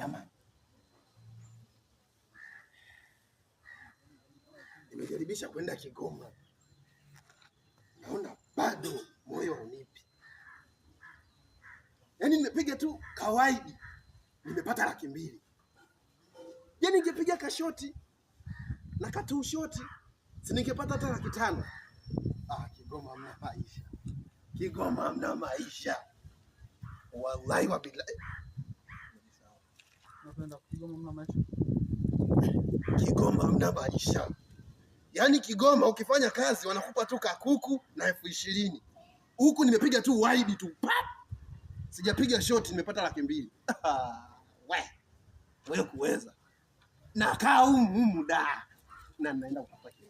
Jamani, nimejaribisha kwenda Kigoma, naona bado moyo haunipi. Yaani nimepiga tu kawaidi nimepata 200,000. Yaani ningepiga kashoti na katu shoti si ningepata hata 500,000. Kigoma mna maisha. Kigoma mna maisha. Wallahi wa billahi. Napenda Kigoma mna maisha. Kigoma mna maisha. Yaani Kigoma ukifanya kazi wanakupa tu kakuku na 20,000. Huku nimepiga tu wide tu. Pap! Sijapiga shoti nimepata 200,000. Wewe kuweza. Nakaa humu da. Na naenda kupata kitu.